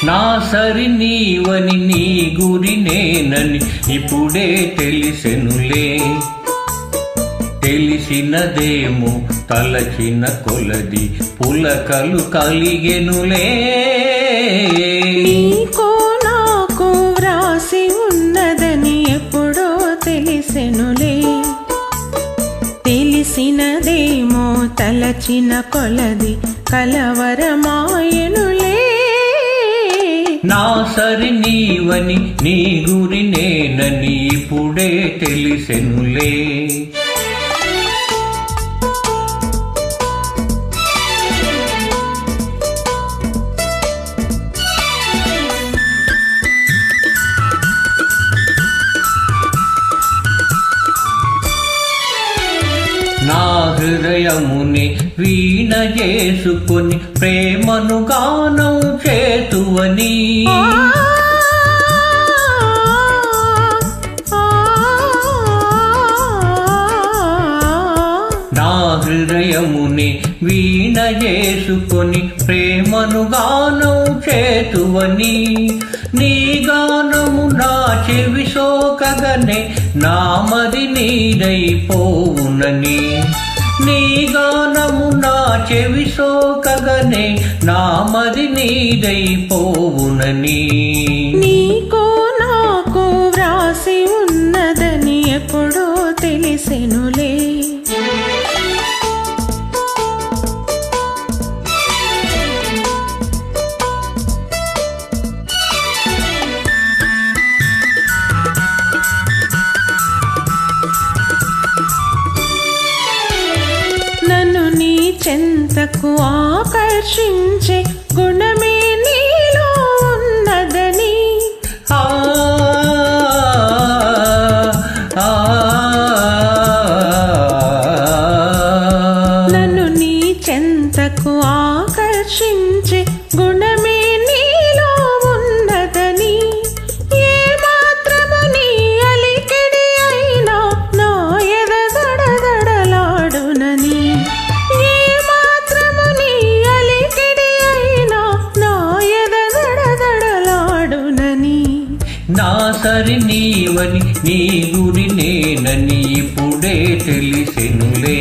నా సరి నీవని నీ గురి నేనని ఇప్పుడే తెలిసెనులే. తెలిసినదేమో తలచిన కొలది పులకలు కలిగెనులే. నీకో నాకు వ్రాసి ఉన్నదని ఎప్పుడో తెలిసెనులే. తెలిసినదేమో తలచిన కొలది కలవరమాయనులే. నా సరి నీవని నీ గురి నేనని ఇప్పుడే తెలిసెనులే. నా హృదయముని వీణ చేసుకొని ప్రేమను గానం చేతువని. నా హృదయముని వీణ చేసుకొని ప్రేమను గానం చేతువని. నీ గానము నా చెవి సోకగనే నామది నీడైపోవునని. నీ గానము నా చెవి సోకగనే నామది నీడైపోవునని. నీకో నాకు వ్రాసి ఉన్నదని ఎప్పుడో తెలిసెనులే. నన్ను నీ చెంతకు ఆకర్షించే గుణమే నీలో ఉన్నదని. నన్ను నీ చెంతకు ఆకర్షించే గుణమే నీలో ఉన్నదని. ఏ మాత్రము నీ అలికిడి అయినా నా ఎద దడదడలాడునని. ఏ మాత్రము నీ అలికిడి అయినా నా ఎద దడదడలాడునని. నా సరి నీవని నీ గురి నేనని ఇప్పుడే తెలిసెనులే.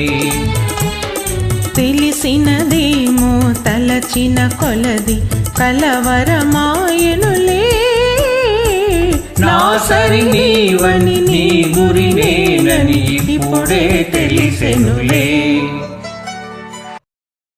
తెలిసినదేమో తలచిన కొలది కలవరమాయనులే. నా సరి నీవని నీ గురి నేనని ఇప్పుడే తెలిసెనులే.